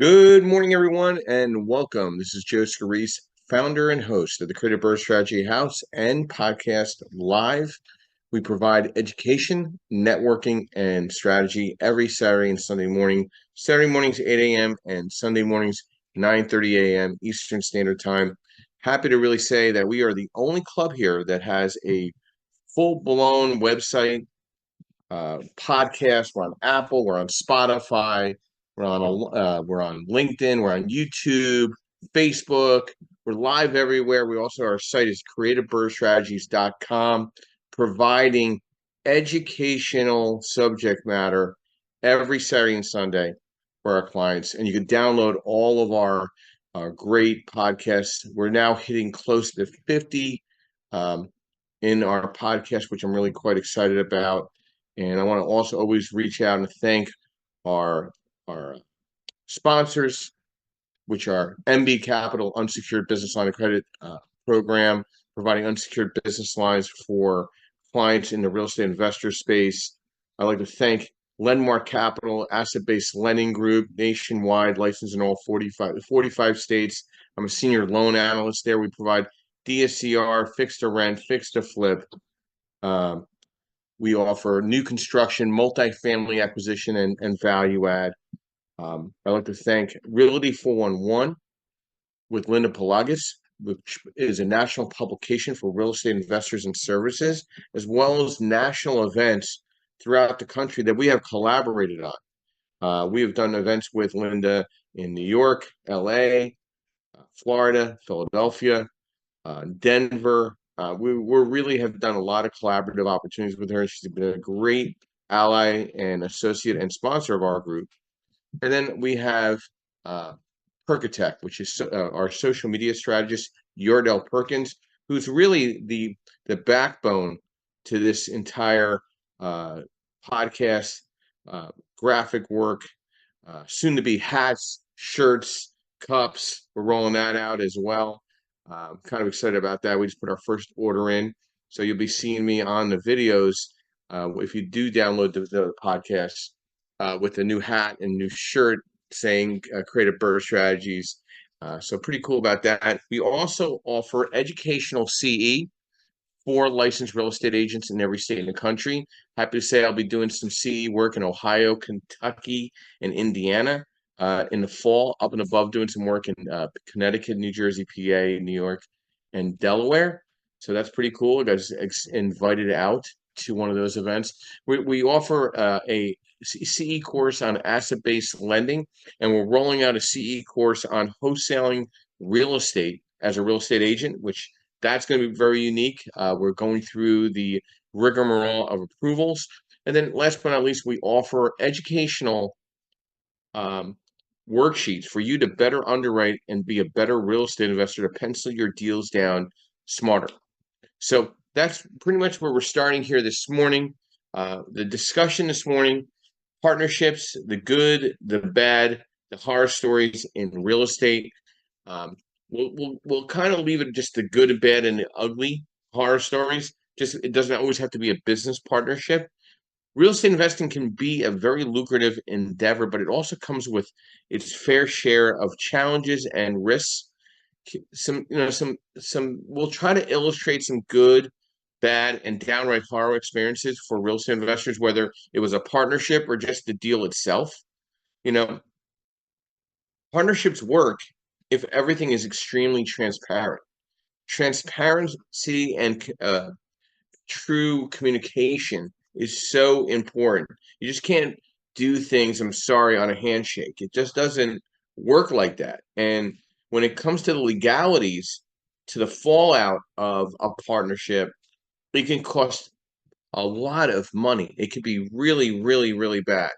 Good morning, everyone, and welcome. This is Joe Scarice, founder and host of the Creative Birth Strategy House and Podcast Live. We provide education, networking, and strategy every Saturday and Sunday morning. Saturday mornings, 8 a.m., and Sunday mornings, 9:30 a.m. Eastern Standard Time. Happy to really say that we are the only club here that has a full-blown website, podcast. We're on Apple. We're on Spotify. We're on LinkedIn. We're on YouTube, Facebook. We're live everywhere. We also our site is creativebirdstrategies.com, providing educational subject matter every Saturday and Sunday for our clients. And you can download all of our great podcasts. We're now hitting close to 50 um, in our podcast, which I'm really quite excited about. And I want to also always reach out and thank our our sponsors, which are MB Capital Unsecured Business Line of Credit program, providing unsecured business lines for clients in the real estate investor space. I'd like to thank Lendmark Capital, asset-based lending group, nationwide, licensed in all 45 states. I'm a senior loan analyst there. We provide DSCR, fixed to rent, fixed to flip. Um, we offer new construction, multifamily acquisition, and value add. I'd like to thank Realty 411 with Linda Pelagas, which is a national publication for real estate investors and services, as well as national events throughout the country that we have collaborated on. We have done events with Linda in New York, LA, Florida, Philadelphia, Denver. We really have done a lot of collaborative opportunities with her. She's been a great ally and associate and sponsor of our group. And then we have uh, Perkatech, which is our social media strategist, Yordell Perkins, who's really the backbone to this entire uh, podcast, uh, graphic work, soon to be hats, shirts, cups. We're rolling that out as well. I'm kind of excited about that. We just put our first order in, so you'll be seeing me on the videos if you do download the podcast with a new hat and new shirt saying Creative Birth Strategies. So pretty cool about that. We also offer educational CE for licensed real estate agents in every state in the country. Happy to say I'll be doing some CE work in Ohio, Kentucky, and Indiana in the fall, up and above doing some work in Connecticut, New Jersey, PA, New York, and Delaware. So that's pretty cool. I got invited out to one of those events. We offer a CE course on asset-based lending, and we're rolling out a CE course on wholesaling real estate as a real estate agent, which that's going to be very unique. We're going through the rigmarole of approvals. And then last but not least, we offer educational um, worksheets for you to better underwrite and be a better real estate investor to pencil your deals down smarter. So that's pretty much where we're starting here this morning. The discussion this morning, partnerships, the good, the bad, the horror stories in real estate. Um, we'll kind of leave it just the good and bad and the ugly horror stories. Just it doesn't always have to be a business partnership. Real estate investing can be a very lucrative endeavor, but it also comes with its fair share of challenges and risks. Some we'll try to illustrate some good, bad, and downright horror experiences for real estate investors, whether it was a partnership or just the deal itself. You know, partnerships work if everything is extremely transparent. Transparency and true communication is so important. You just can't do things, I'm sorry, on a handshake. It just doesn't work like that. And when it comes to the legalities, to the fallout of a partnership, it can cost a lot of money. It could be really, really, really bad.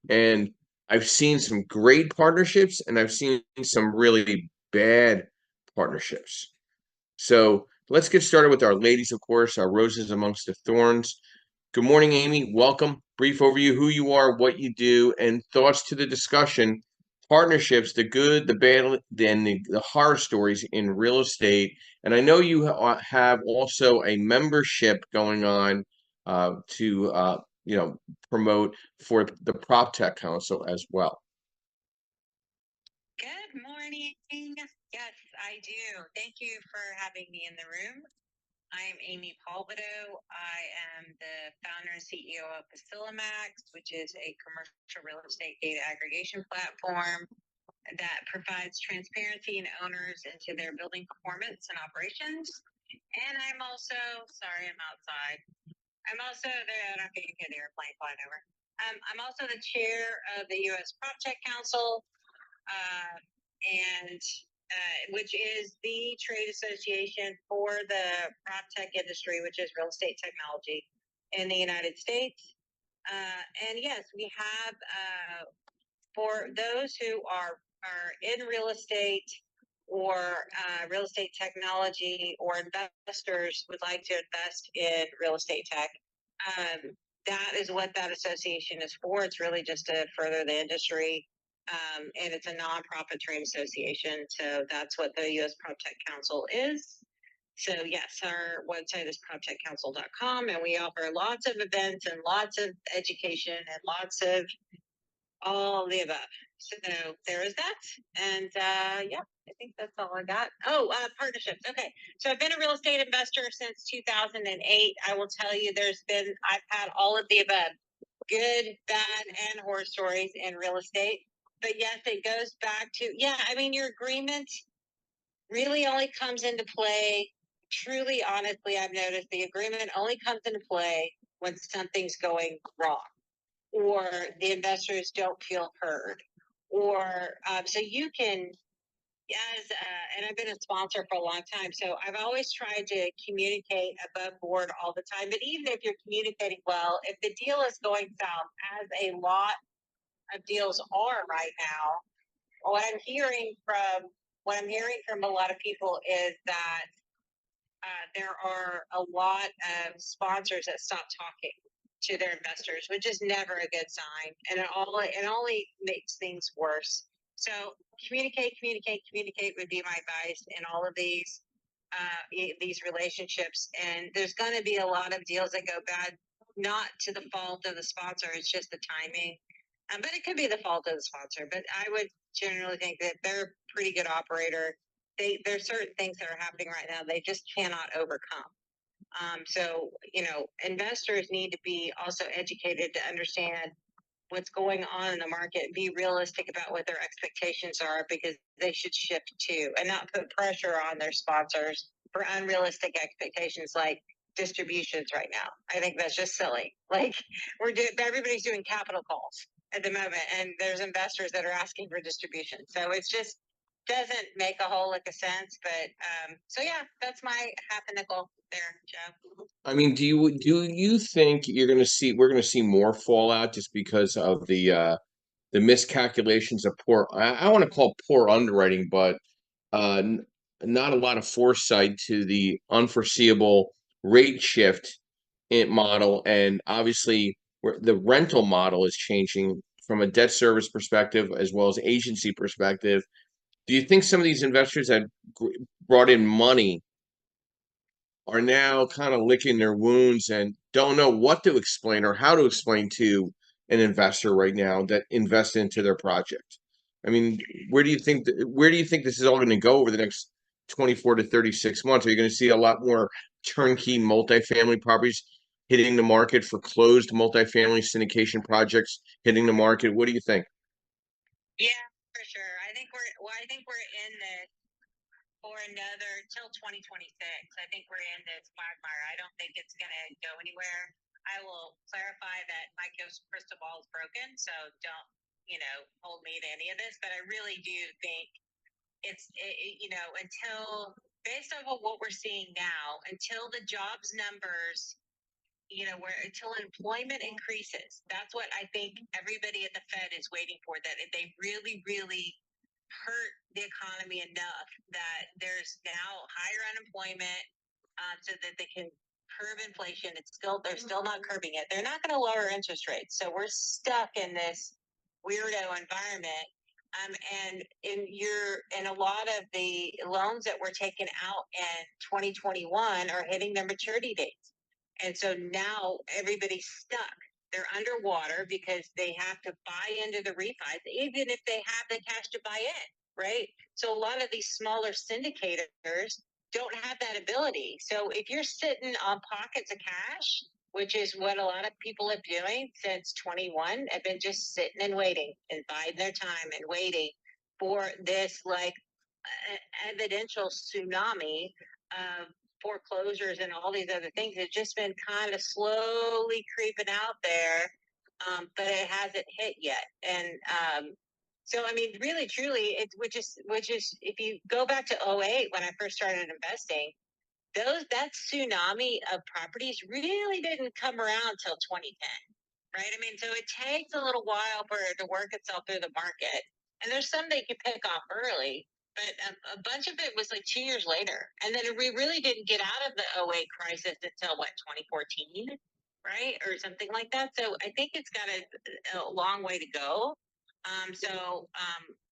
And I've seen some great partnerships and I've seen some really bad partnerships. So let's get started with our ladies, of course, our roses amongst the thorns. Good morning, Amy. Welcome. Brief overview, who you are, what you do, and thoughts to the discussion. Partnerships, the good, the bad, and the horror stories in real estate. And I know you have also a membership going on to promote for the Prop Tech Council as well. Good morning. Yes, I do. Thank you for having me in the room. I'm Amy Palvido. I am the founder and CEO of Facilimax, which is a commercial real estate data aggregation platform that provides transparency in owners into their building performance and operations. And I'm also, sorry, I'm outside. I'm also there. I don't think you can hear the airplane flying over. I'm also the chair of the U.S. PropTech Council, and which is the trade association for the prop tech industry, which is real estate technology in the United States. And yes, we have for those who are in real estate or real estate technology, or investors would like to invest in real estate tech. That is what that association is for. It's really just to further the industry. And it's a nonprofit trade association. So that's what the U.S. PropTech Council is. So yes, our website is proptechcouncil.com, and we offer lots of events and lots of education and lots of all the above. So there is that. And yeah, I think that's all I got. Oh, partnerships. Okay. So I've been a real estate investor since 2008. I will tell you, I've had all of the above, good, bad, and horror stories in real estate. But yes, it goes back to, I mean, your agreement really only comes into play. Truly, honestly, I've noticed the agreement only comes into play when something's going wrong, or the investors don't feel heard, or so you can, and I've been a sponsor for a long time, so I've always tried to communicate above board all the time. But even if you're communicating well, if the deal is going south, as a lot of deals are right now, what I'm hearing from a lot of people is that there are a lot of sponsors that stop talking to their investors, which is never a good sign, and it only makes things worse. So communicate would be my advice in all of these relationships. And there's going to be a lot of deals that go bad, not to the fault of the sponsor. It's just the timing. But it could be the fault of the sponsor. But I would generally think that they're a pretty good operator. There's certain things that are happening right now they just cannot overcome. So, investors need to be also educated to understand what's going on in the market, be realistic about what their expectations are, because they should shift too, and not put pressure on their sponsors for unrealistic expectations like distributions right now. I think that's just silly. Like everybody's doing capital calls at the moment, and there's investors that are asking for distribution. So it's just doesn't make a whole lick of sense. But so yeah, that's my half a nickel there, Joe. I mean, do you think we're gonna see more fallout just because of the miscalculations of I want to call poor underwriting, but uh, n- not a lot of foresight to the unforeseeable rate shift in model, and obviously the rental model is changing from a debt service perspective as well as agency perspective. Do you think some of these investors that brought in money are now kind of licking their wounds and don't know what to explain or how to explain to an investor right now that invest into their project? I mean, where do you think this is all going to go over the next 24 to 36 months? Are you going to see a lot more turnkey multifamily properties hitting the market, for closed multifamily syndication projects hitting the market? What do you think? Yeah, for sure. I think we're in this for another till 2026. I think we're in this quagmire. I don't think it's going to go anywhere. I will clarify that my crystal ball is broken, so don't hold me to any of this. But I really do think until, based on what we're seeing now, until the jobs numbers, where until employment increases, that's what I think everybody at the Fed is waiting for. That they really, really hurt the economy enough that there's now higher unemployment, so that they can curb inflation. They're still not curbing it. They're not going to lower interest rates, so we're stuck in this weirdo environment. And in a lot of the loans that were taken out in 2021 are hitting their maturity dates, and so now everybody's stuck. They're underwater because they have to buy into the refis, even if they have the cash to buy in. right? So a lot of these smaller syndicators don't have that ability. So if you're sitting on pockets of cash, which is what a lot of people have been doing since 21, have been just sitting and waiting and biding their time and waiting for this like evidential tsunami of foreclosures and all these other things. It's just been kind of slowly creeping out there, but it hasn't hit yet. And so, I mean, really, truly, it's which is if you go back to '08 when I first started investing, that tsunami of properties really didn't come around till 2010, right? I mean, so it takes a little while for it to work itself through the market. And there's some that you pick off early, but a bunch of it was like 2 years later. And then we really didn't get out of the '08 crisis until what, 2014, right? Or something like that. So I think it's got a long way to go.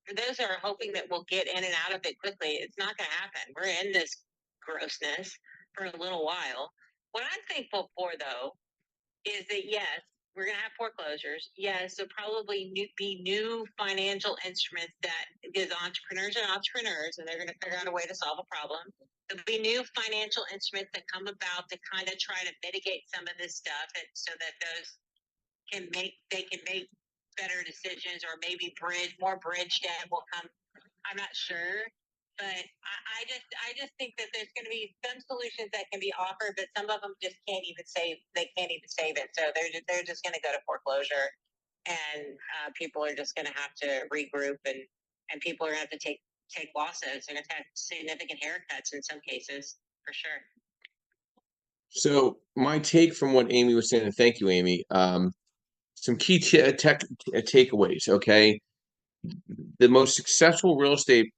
For those that are hoping that we'll get in and out of it quickly, it's not going to happen. We're in this grossness for a little while. What I'm thankful for, though, is that yes, we're going to have foreclosures. Yes, there'll probably be new financial instruments that gives entrepreneurs, and they're going to figure out a way to solve a problem. There'll be new financial instruments that come about to kind of try to mitigate some of this stuff, and so that they can make better decisions, or maybe more bridge debt will come. I'm not sure, but I just think that there's going to be some solutions that can be offered, but some of them just can't even save. They can't even save it, so they're just going to go to foreclosure, and people are just going to have to regroup, and people are going to have to take losses. They're going to have significant haircuts in some cases, for sure. So my take from what Amy was saying, and thank you, Amy. Some key takeaways. Okay, the most successful real estate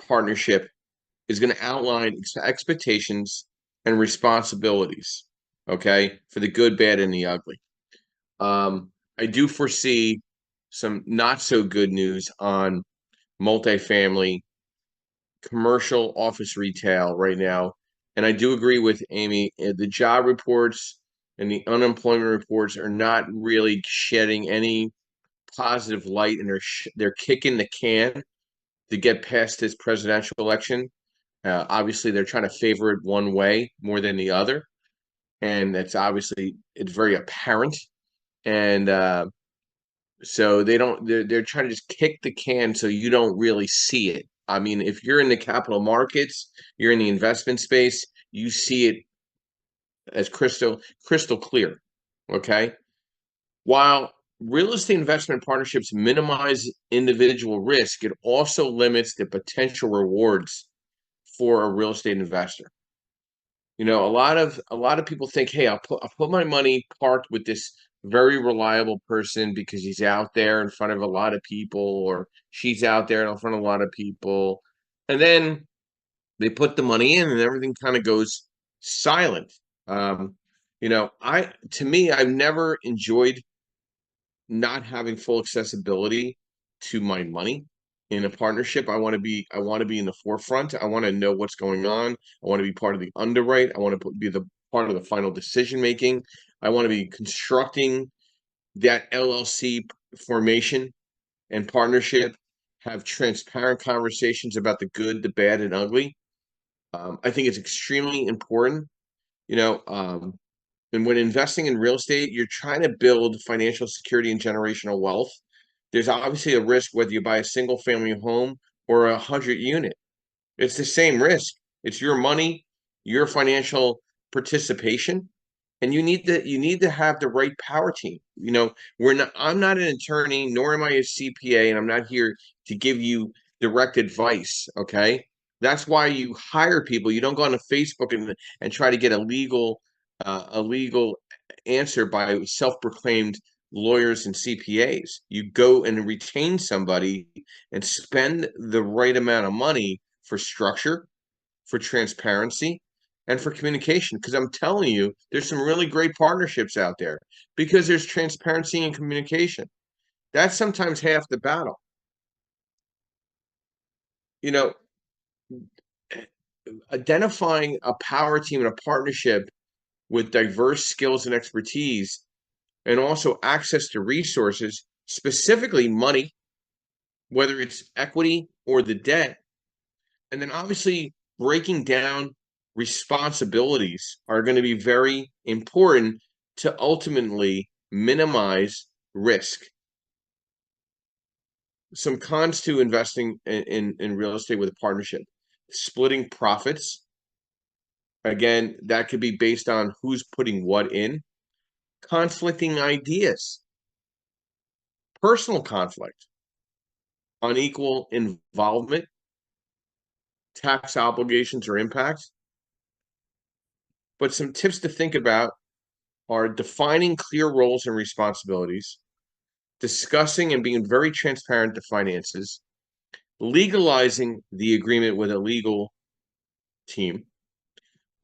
partnership is going to outline expectations and responsibilities. Okay, for the good, bad, and the ugly. I do foresee some not so good news on multifamily, commercial, office retail right now. And I do agree with Amy. The job reports and the unemployment reports are not really shedding any positive light, and they're kicking the can to get past this presidential election. Obviously, they're trying to favor it one way more than the other, and it's very apparent. And so they're trying to just kick the can so you don't really see it. I mean, if you're in the capital markets, you're in the investment space, you see it as crystal clear. Okay. While real estate investment partnerships minimize individual risk, it also limits the potential rewards for a real estate investor. You know, a lot of people think, hey, I'll put my money parked with this very reliable person because he's out there in front of a lot of people, or she's out there in front of a lot of people. And then they put the money in and everything kind of goes silent. Um, to me, I've never enjoyed not having full accessibility to my money in a partnership. I want to be in the forefront. I want to know what's going on. I want to be part of the underwrite. I want to be the part of the final decision making. I want to be constructing that LLC formation and partnership, have transparent conversations about the good, the bad, and ugly. I think it's extremely important. You know, and when investing in real estate, you're trying to build financial security and generational wealth. There's obviously a risk whether you buy a single family home or 100 unit. It's the same risk. It's your money, your financial participation, and you need to have the right power team. You know, I'm not an attorney, nor am I a CPA, and I'm not here to give you direct advice. Okay. That's why you hire people. You don't go on Facebook and try to get a legal answer by self-proclaimed lawyers and CPAs. You go and retain somebody and spend the right amount of money for structure, for transparency, and for communication. Because I'm telling you, there's some really great partnerships out there because there's transparency and communication. That's sometimes half the battle. You know, identifying a power team and a partnership with diverse skills and expertise, and also access to resources, specifically money, whether it's equity, or the debt. And then obviously breaking down responsibilities are going to be very important to ultimately minimize risk. Some cons to investing in real estate with a partnership: splitting profits. Again, that could be based on who's putting what in. Conflicting ideas, personal conflict, unequal involvement, tax obligations or impacts. But some tips to think about are defining clear roles and responsibilities, discussing and being very transparent to finances, legalizing the agreement with a legal team,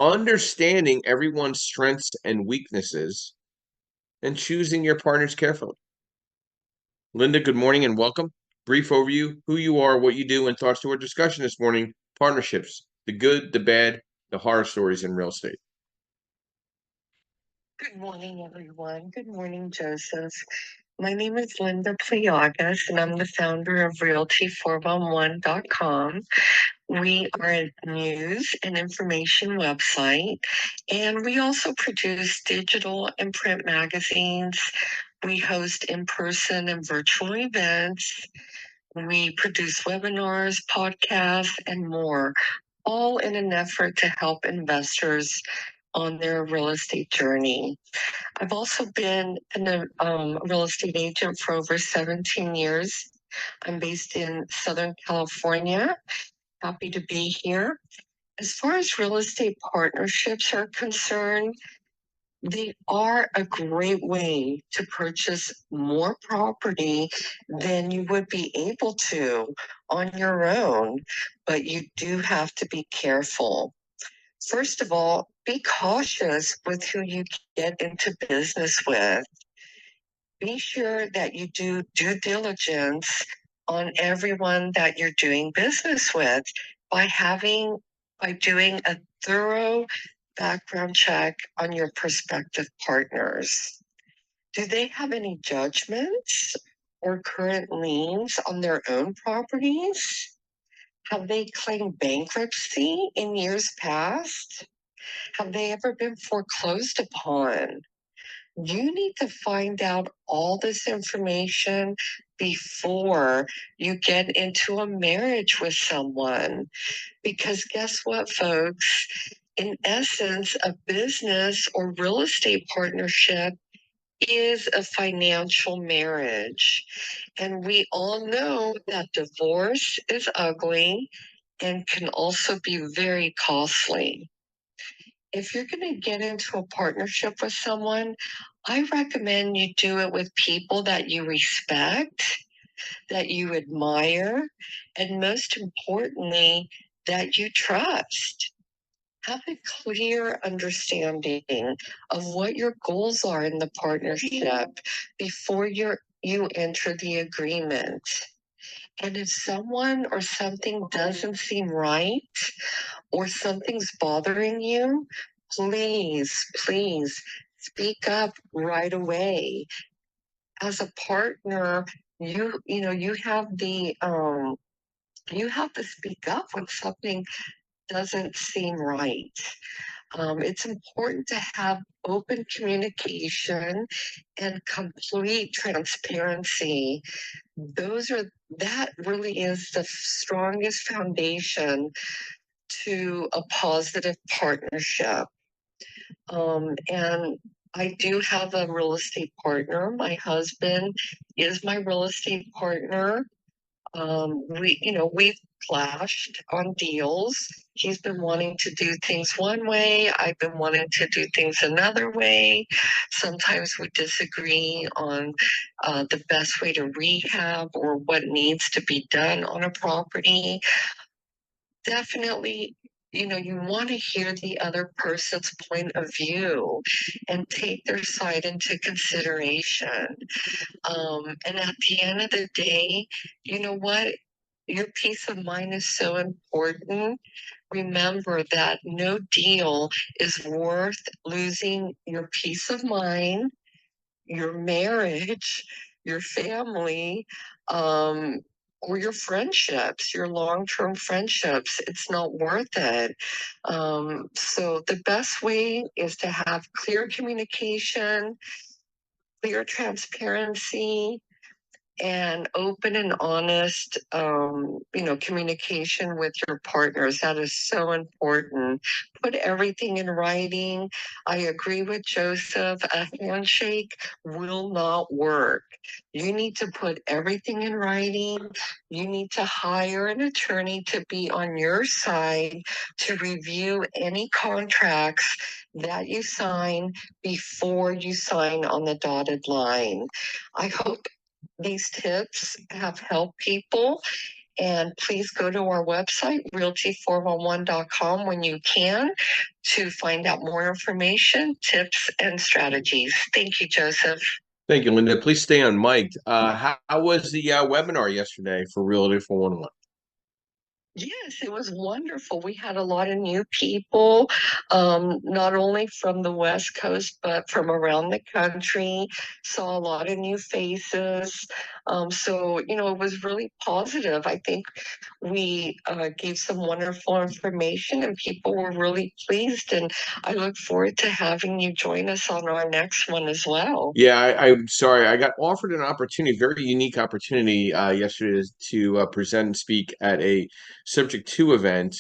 understanding everyone's strengths and weaknesses, and choosing your partners carefully. Linda, good morning and welcome. Brief overview, who you are, what you do, and thoughts to our discussion this morning: partnerships, the good, the bad, the horror stories in real estate. Good morning, everyone. Good morning, Joseph. My name is Linda Pliagas, and I'm the founder of realty411.com. We are a news and information website, and we also produce digital and print magazines. We host in-person and virtual events. We produce webinars, podcasts, and more, all in an effort to help investors on their real estate journey. I've also been a real estate agent for over 17 years. I'm based in Southern California. Happy to be here. As far as real estate partnerships are concerned, they are a great way to purchase more property than you would be able to on your own, but you do have to be careful. First of all, be cautious with who you get into business with. Be sure that you do due diligence on everyone that you're doing business with by doing a thorough background check on your prospective partners. Do they have any judgments or current liens on their own properties? Have they claimed bankruptcy in years past? Have they ever been foreclosed upon? You need to find out all this information before you get into a marriage with someone. Because guess what, folks? In essence, a business or real estate partnership is a financial marriage. And we all know that divorce is ugly and can also be very costly. If you're going to get into a partnership with someone, I recommend you do it with people that you respect, that you admire, and most importantly, that you trust. Have a clear understanding of what your goals are in the partnership before you enter the agreement. And if someone or something doesn't seem right, or something's bothering you, please speak up right away. As a partner, you have to speak up when something doesn't seem right. It's important to have open communication and complete transparency. That really is the strongest foundation to a positive partnership. And I do have a real estate partner. My husband is my real estate partner. We've clashed on deals. He's been wanting to do things one way. I've been wanting to do things another way. Sometimes we disagree on the best way to rehab or what needs to be done on a property. Definitely, you want to hear the other person's point of view and take their side into consideration. And at the end of the day, you know what? Your peace of mind is so important. Remember that no deal is worth losing your peace of mind, your marriage, your family, um, or your friendships, your long-term friendships. It's not worth it. So the best way is to have clear communication, clear transparency, and open and honest communication with your partners. That is so important. Put everything in writing. I agree with Joseph. A handshake will not work. You need to put everything in writing. You need to hire an attorney to be on your side to review any contracts that you sign before you sign on the dotted line. I hope these tips have helped people. And please go to our website, realty411.com, when you can, to find out more information, tips, and strategies. Thank you, Joseph. Thank you, Linda. Please stay on mic. How was the webinar yesterday for Realty 411? Yes, it was wonderful. We had a lot of new people, not only from the West Coast, but from around the country. Saw a lot of new faces. So, it was really positive. I think we gave some wonderful information and people were really pleased. And I look forward to having you join us on our next one as well. Yeah, I'm sorry. I got offered an opportunity, very unique opportunity yesterday to present and speak at a Subject 2 event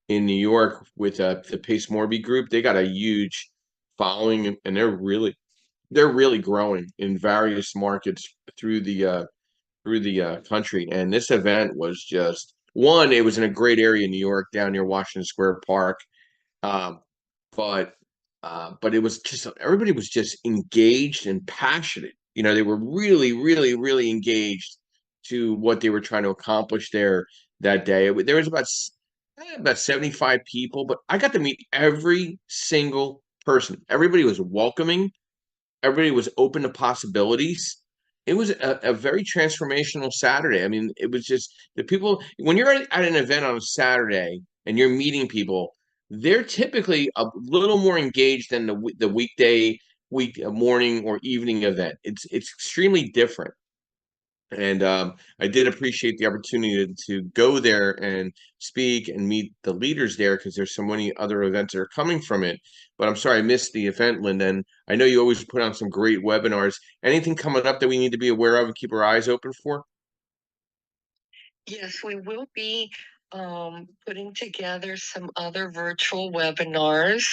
in New York with the Pace Morby Group. They got a huge following, and they're really growing in various markets through the country. And this event was just one. It was in a great area in New York, down near Washington Square Park. Um, but but it was just everybody was just engaged and passionate. They were really, really, really engaged to what they were trying to accomplish there that day. There was about 75 people, but I got to meet every single person. Everybody was welcoming. Everybody was open to possibilities. It was a very transformational Saturday. I mean, it was just the people, when you're at an event on a Saturday and you're meeting people, they're typically a little more engaged than the weekday, morning or evening event. It's extremely different. And I did appreciate the opportunity to go there and speak and meet the leaders there because there's so many other events that are coming from it. But I'm sorry I missed the event, Linda. And I know you always put on some great webinars. Anything coming up that we need to be aware of and keep our eyes open for? Yes, we will be putting together some other virtual webinars.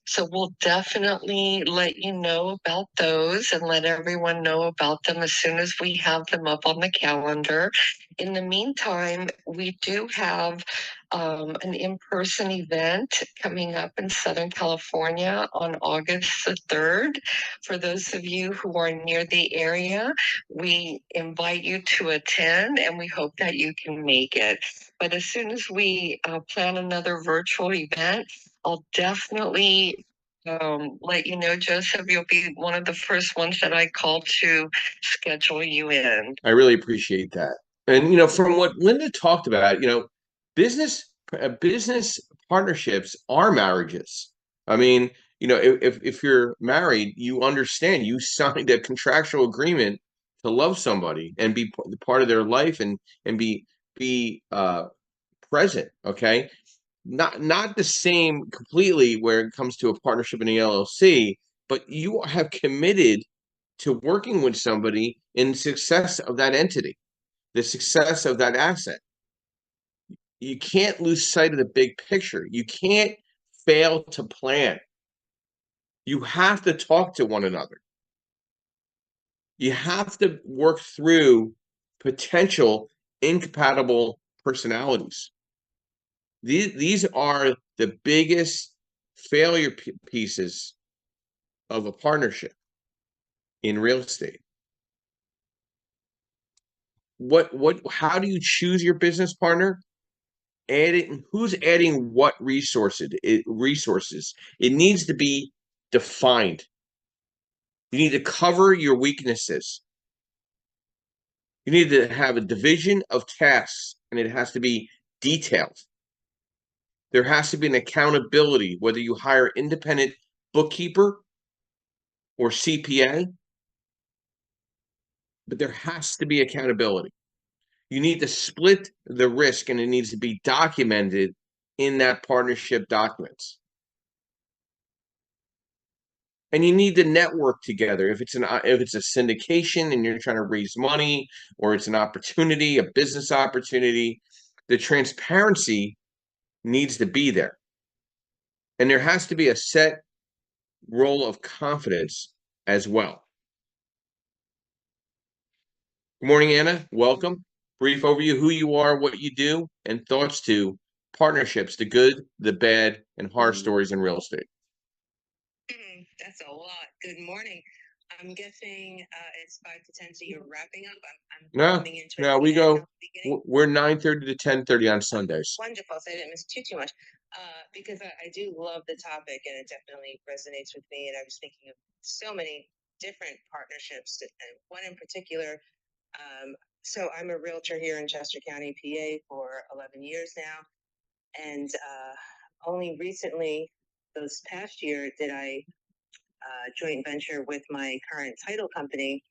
So we'll definitely let you know about those and let everyone know about them as soon as we have them up on the calendar. In the meantime, we do have an in-person event coming up in Southern California on August the 3rd. For those of you who are near the area, we invite you to attend and we hope that you can make it. But as soon as we plan another virtual event, I'll definitely let you know, Joseph. You'll be one of the first ones that I call to schedule you in. I really appreciate that. And from what Linda talked about, business business partnerships are marriages. I mean, if you're married, you understand you signed a contractual agreement to love somebody and be part of their life and be present. Okay, not the same completely where it comes to a partnership in the LLC, but you have committed to working with somebody in the success of that entity, the success of that asset. You can't lose sight of the big picture. You can't fail to plan. You have to talk to one another. You have to work through potential incompatible personalities. These are the biggest failure pieces of a partnership in real estate. How do you choose your business partner? Who's adding what resources? It needs to be defined. You need to cover your weaknesses. You need to have a division of tasks, and it has to be detailed. There has to be an accountability, whether you hire independent bookkeeper or CPA, but there has to be accountability. You need to split the risk, and it needs to be documented in that partnership documents. And you need to network together. If it's a syndication and you're trying to raise money, or it's an opportunity, a business opportunity, the transparency needs to be there. And there has to be a set role of confidence as well. Good morning, Anna. Welcome. Brief overview, who you are, what you do, and thoughts to partnerships, the good, the bad, and horror stories in real estate. That's a lot. Good morning. I'm guessing it's 5 to 10, so you're wrapping up. I'm No, coming into no, we go. We're 9:30 to 10:30 on Sundays. Wonderful. So I didn't miss too much. Because I do love the topic, and it definitely resonates with me. And I was thinking of so many different partnerships, and one in particular. So I'm a realtor here in Chester County, PA, for 11 years now, and only recently, this past year, did I joint venture with my current title company.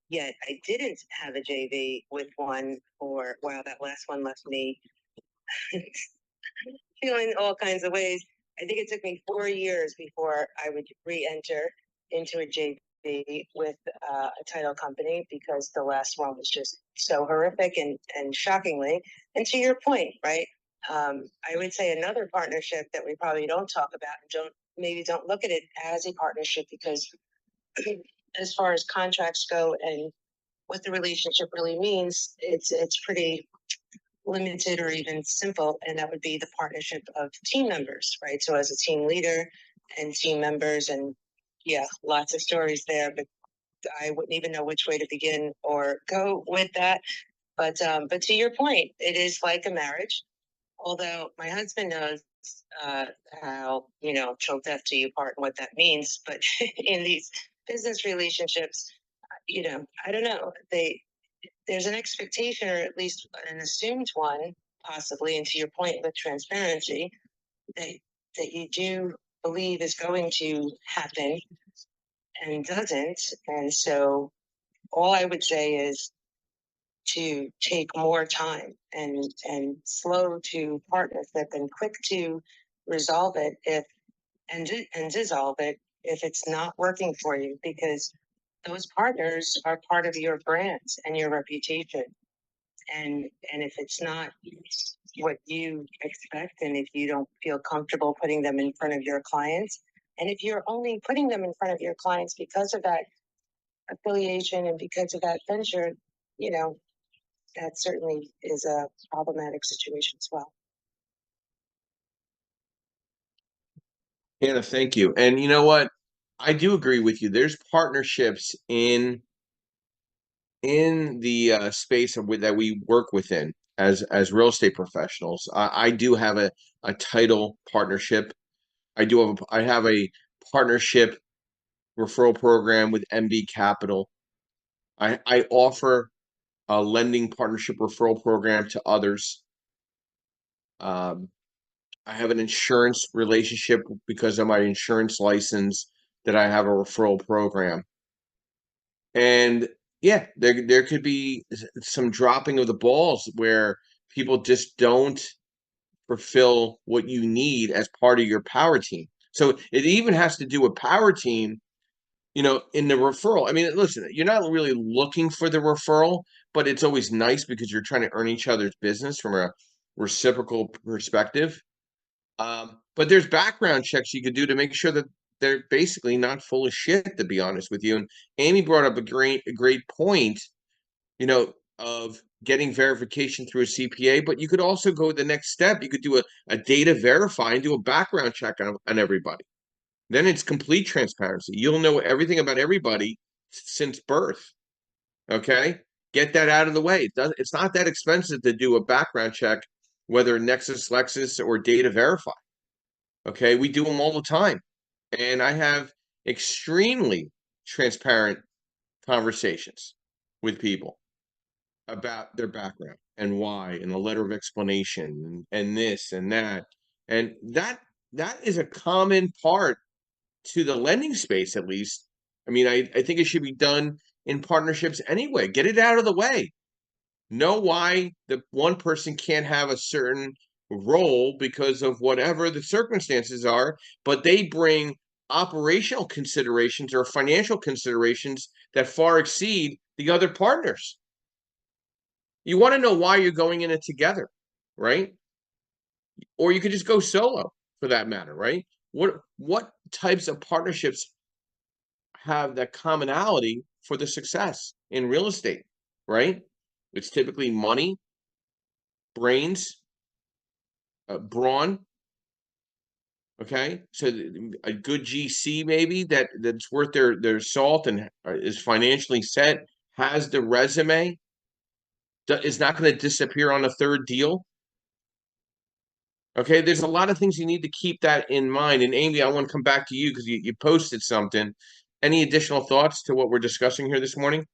Yet I didn't have a JV with one for, wow, that last one left me feeling all kinds of ways. I think it took me 4 years before I would re-enter into a JV with a title company, because the last one was just so horrific and shockingly. And to your point, right? I would say another partnership that we probably don't talk about and don't look at it as a partnership, because as far as contracts go and what the relationship really means, it's pretty limited or even simple, and that would be the partnership of team members, right? So as a team leader and team members, and yeah, lots of stories there, but I wouldn't even know which way to begin or go with that. But to your point, it is like a marriage. Although my husband knows how, till death do you part and what that means. But in these business relationships, I don't know. There's an expectation, or at least an assumed one, possibly, and to your point with transparency, that you do believe is going to happen and doesn't. And so all I would say is to take more time and slow to partnership and quick to resolve it and dissolve it if it's not working for you, because those partners are part of your brand and your reputation. And if it's not what you expect, and if you don't feel comfortable putting them in front of your clients, and if you're only putting them in front of your clients because of that affiliation and because of that venture, that certainly is a problematic situation as well. Anna, thank you. And you know what? I do agree with you. There's partnerships in the space that we work within as real estate professionals. I do have a title partnership. I have a partnership referral program with MB Capital. I offer a lending partnership referral program to others. I have an insurance relationship because of my insurance license, that I have a referral program. And yeah, there could be some dropping of the balls where people just don't fulfill what you need as part of your power team. So it even has to do with power team, in the referral. I mean, listen, you're not really looking for the referral, but it's always nice because you're trying to earn each other's business from a reciprocal perspective. But there's background checks you could do to make sure that they're basically not full of shit, to be honest with you. And Amy brought up a great point, of getting verification through a CPA, but you could also go the next step. You could do a data verify and do a background check on everybody. Then it's complete transparency. You'll know everything about everybody since birth. Okay? Get that out of the way. It's not that expensive to do a background check, whether Nexus, Lexus, or data verify. Okay? We do them all the time. And I have extremely transparent conversations with people about their background and why, and a letter of explanation, and this and that. And that is a common part to the lending space, at least. I mean, I think it should be done in partnerships anyway. Get it out of the way. know why the one person can't have a certain role because of whatever the circumstances are, but they bring operational considerations or financial considerations that far exceed the other partners. You want to know why you're going in it together, right? Or you could just go solo for that matter, right? What types of partnerships have that commonality for the success in real estate, right? It's typically money, brains, brawn. Okay, so a good GC maybe that's worth their salt and is financially set, has the resume, is not going to disappear on a third deal. Okay, there's a lot of things you need to keep that in mind. And Amy, I want to come back to you because you posted something. Any additional thoughts to what we're discussing here this morning?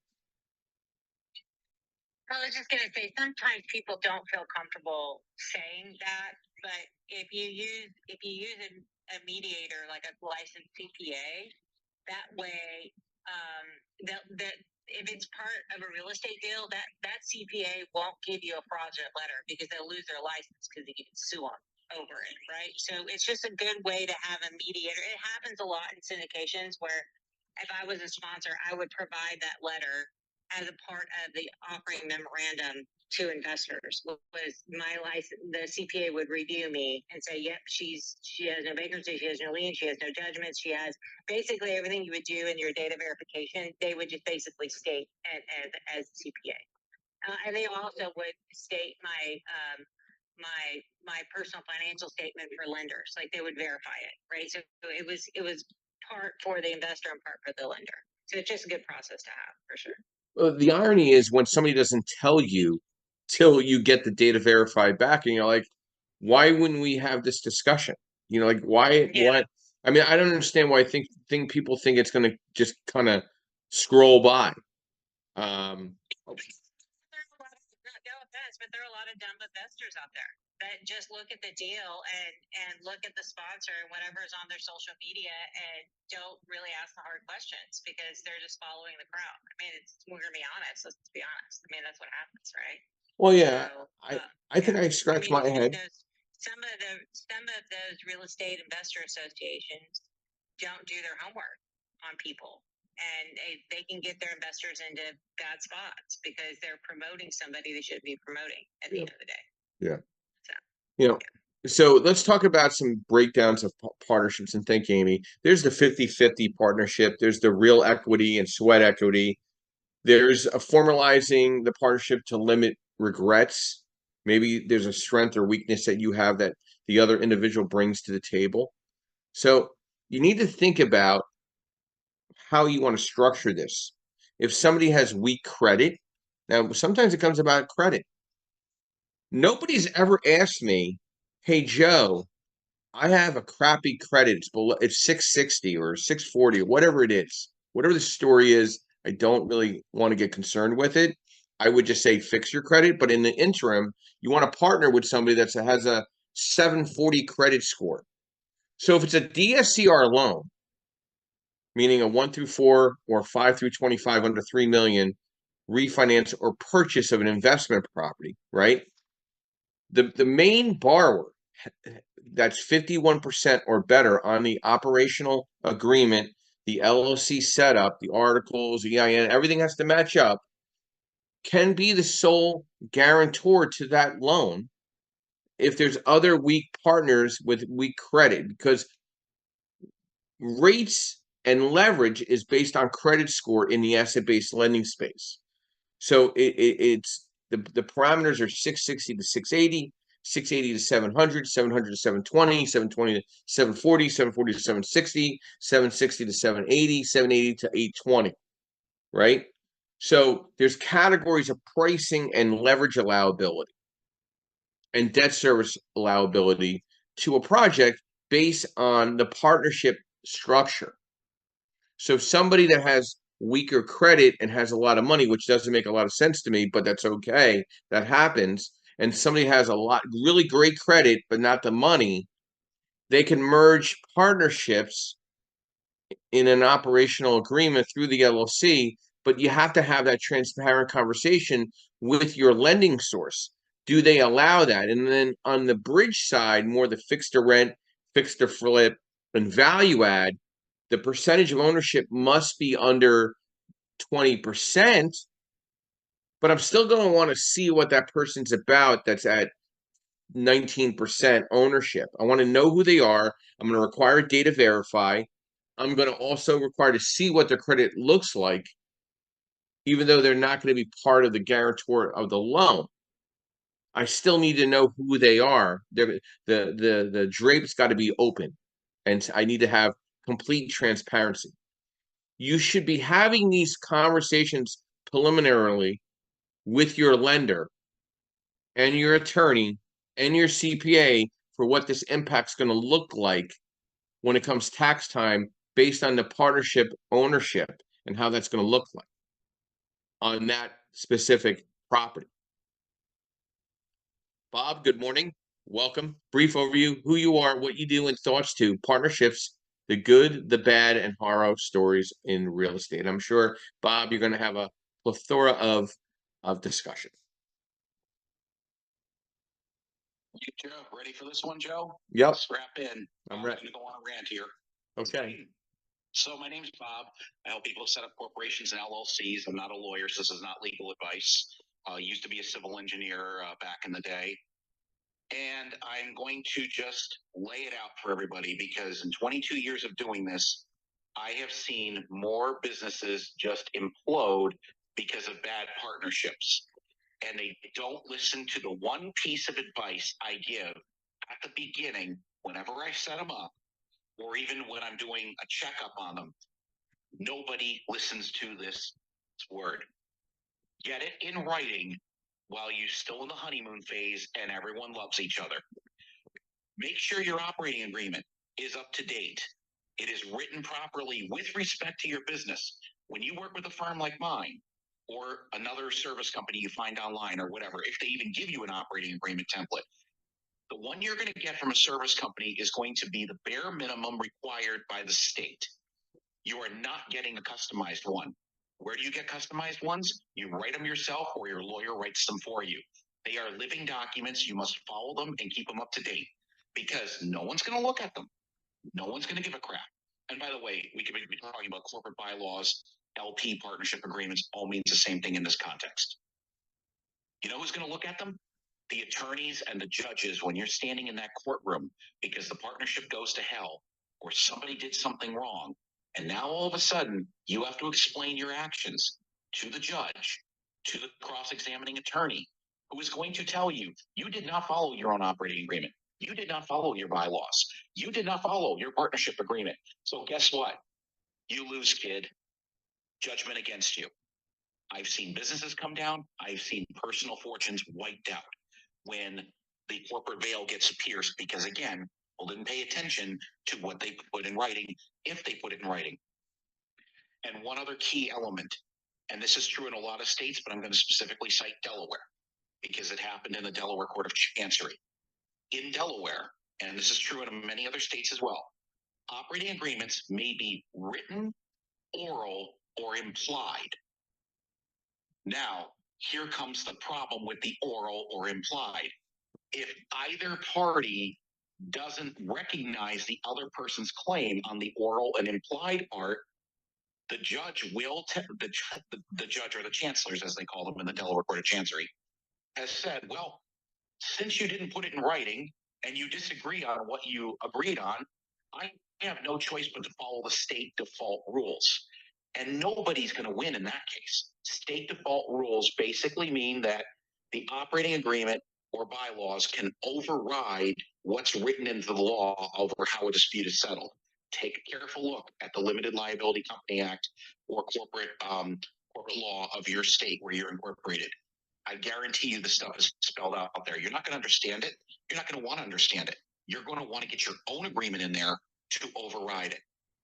I was just going to say, sometimes people don't feel comfortable saying that, but if you use a mediator like a licensed CPA, that way, that if it's part of a real estate deal, that CPA won't give you a fraudulent letter because they'll lose their license because you can sue them over it, right? So it's just a good way to have a mediator. It happens a lot in syndications where if I was a sponsor, I would provide that letter as a part of the offering memorandum to investors. Was my license, the CPA would review me and say, yep, she has no bankruptcy, she has no lien, she has no judgments, she has basically everything you would do in your data verification. They would just basically state as CPA. And they also would state my personal financial statement for lenders. Like they would verify it, right? So it was part for the investor and part for the lender. So it's just a good process to have for sure. Well, the irony is when somebody doesn't tell you till you get the data verified back, and you're like, why wouldn't we have this discussion? You know, like why? I mean, I don't understand why I think people think it's going to just kind of scroll by. No offense, but there are a lot of dumb investors out there that just look at the deal and look at the sponsor and whatever's on their social media and don't really ask the hard questions because they're just following the crowd. I mean, we're gonna be honest. Let's be honest. I mean, that's what happens, right? Well, yeah, So, I think I scratched my head. Some of those real estate investor associations don't do their homework on people, and they can get their investors into bad spots because they're promoting somebody they shouldn't be promoting at the end of the day. Yeah. So, You know, so let's talk about some breakdowns of partnerships and think, Amy. There's the 50-50 partnership. There's the real equity and sweat equity. There's a formalizing the partnership to limit regrets. Maybe there's a strength or weakness that you have that the other individual brings to the table. So you need to think about how you want to structure this. If somebody has weak credit, now sometimes it comes about credit. Nobody's ever asked me, hey, Joe, I have a crappy credit. It's 660 or 640 or whatever it is. Whatever the story is, I don't really want to get concerned with it. I would just say fix your credit. But in the interim, you want to partner with somebody that has a 740 credit score. So if it's a DSCR loan, meaning a 1 through 4 or 5 through 25 under 3 million refinance or purchase of an investment property, right? The main borrower that's 51% or better on the operational agreement, the LLC setup, the articles, the EIN, everything has to match up, can be the sole guarantor to that loan if there's other weak partners with weak credit, because rates and leverage is based on credit score in the asset-based lending space. So it's the parameters are 660 to 680, 680 to 700, 700 to 720, 720 to 740, 740 to 760, 760 to 780, 780 to 820, right? So there's categories of pricing and leverage allowability and debt service allowability to a project based on the partnership structure. So somebody that has weaker credit and has a lot of money, which doesn't make a lot of sense to me, but that's okay. That happens. And somebody has a lot, really great credit, but not the money. They can merge partnerships in an operational agreement through the LLC, but you have to have that transparent conversation with your lending source. Do they allow that? And then on the bridge side, more the fixed to rent, fixed to flip, and value add, the percentage of ownership must be under 20%, but I'm still going to want to see what that person's about that's at 19% ownership. I want to know who they are. I'm going to require data verify. I'm going to also require to see what their credit looks like, even though they're not going to be part of the guarantor of the loan. I still need to know who they are. The drape's got to be open, and I need to have complete transparency. You should be having these conversations preliminarily with your lender and your attorney and your CPA for what this impact's going to look like when it comes tax time based on the partnership ownership and how that's going to look like on that specific property. Bob, good morning. Welcome. Brief overview, who you are, what you do, and thoughts to partnerships, the good, the bad, and horror stories in real estate. I'm sure, Bob, you're going to have a plethora of discussion. You, Joe, ready for this one, Joe? Yep. Strap in. I'm ready. I'm going to go on a rant here. Okay. So my name's Bob. I help people set up corporations and LLCs. I'm not a lawyer, so this is not legal advice. Used to be a civil engineer back in the day. And I'm going to just lay it out for everybody because in 22 years of doing this, I have seen more businesses just implode because of bad partnerships. And they don't listen to the one piece of advice I give at the beginning whenever I set them up, or even when I'm doing a checkup on them. Nobody listens to this word. Get it in writing while you're still in the honeymoon phase and everyone loves each other. Make sure your operating agreement is up to date. It is written properly with respect to your business. When you work with a firm like mine or another service company you find online or whatever, if they even give you an operating agreement template, the one you're going to get from a service company is going to be the bare minimum required by the state. You are not getting a customized one. Where do you get customized ones? You write them yourself or your lawyer writes them for you. They are living documents. You must follow them and keep them up to date because no one's going to look at them. No one's going to give a crap. And by the way, we could be talking about corporate bylaws, LP partnership agreements, all means the same thing in this context. You know who's going to look at them? The attorneys and the judges when you're standing in that courtroom because the partnership goes to hell or somebody did something wrong. And now all of a sudden you have to explain your actions to the judge, to the cross-examining attorney, who is going to tell you, you did not follow your own operating agreement. You did not follow your bylaws. You did not follow your partnership agreement. So guess what? You lose, kid. Judgment against you. I've seen businesses come down. I've seen personal fortunes wiped out when the corporate veil gets pierced because, again, people didn't pay attention to what they put in writing, if they put it in writing. And one other key element, and this is true in a lot of states, but I'm going to specifically cite Delaware because it happened in the Delaware Court of Chancery. In Delaware, and this is true in many other states as well, operating agreements may be written, oral, or implied. Now, here comes the problem with the oral or implied. If either party doesn't recognize the other person's claim on the oral and implied part, the judge will, the judge or the chancellors, as they call them in the Delaware Court of Chancery, has said, well, since you didn't put it in writing and you disagree on what you agreed on, I have no choice but to follow the state default rules. And nobody's going to win in that case. State default rules basically mean that the operating agreement or bylaws can override what's written into the law over how a dispute is settled. Take a careful look at the Limited Liability Company Act or corporate law of your state where you're incorporated. I guarantee you the stuff is spelled out there. You're not going to understand it. You're not going to want to understand it. You're going to want to get your own agreement in there to override it.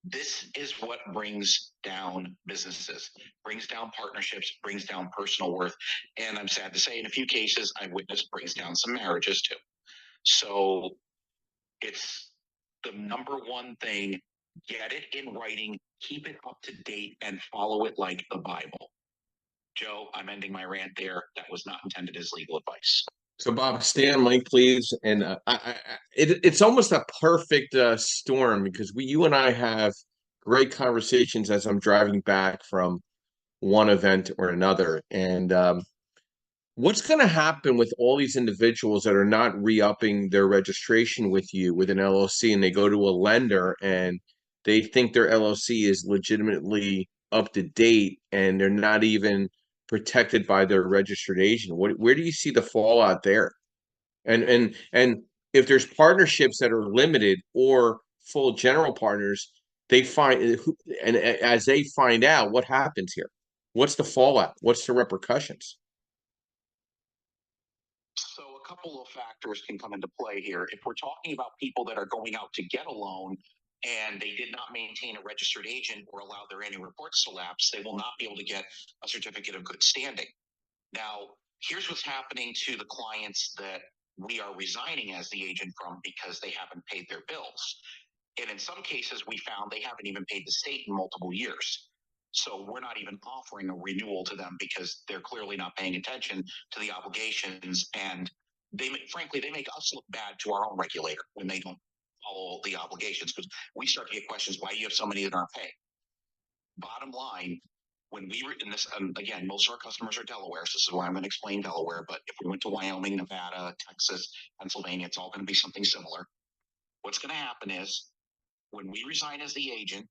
This is what brings down businesses, brings down partnerships, brings down personal worth. And I'm sad to say, in a few cases, I've witnessed brings down some marriages too. So it's the number one thing Get it in writing, keep it up to date, and follow it like the Bible. Joe, I'm ending my rant there. That was not intended as legal advice. So, Bob, stay on mic, please. And it's almost a perfect storm because you and I have great conversations as I'm driving back from one event or another. And what's going to happen with all these individuals that are not re-upping their registration with you with an LLC, and they go to a lender and they think their LLC is legitimately up to date and they're not even protected by their registered agent? Where do you see the fallout there? And if there's partnerships that are limited or full general partners, they find, and as they find out, what happens here? What's the fallout? What's the repercussions? So a couple of factors can come into play here. If we're talking about people that are going out to get a loan and they did not maintain a registered agent or allow their annual reports to lapse, they will not be able to get a certificate of good standing. Now, here's what's happening to the clients that we are resigning as the agent from because they haven't paid their bills. And in some cases, we found they haven't even paid the state in multiple years. So we're not even offering a renewal to them because they're clearly not paying attention to the obligations. And frankly, they make us look bad to our own regulator when they don't follow the obligations, because we start to get questions, why do you have so many that aren't paying? Bottom line, when we were in this, again, most of our customers are Delaware, so this is why I'm going to explain Delaware. But if we went to Wyoming, Nevada, Texas, Pennsylvania, it's all going to be something similar. What's going to happen is when we resign as the agent,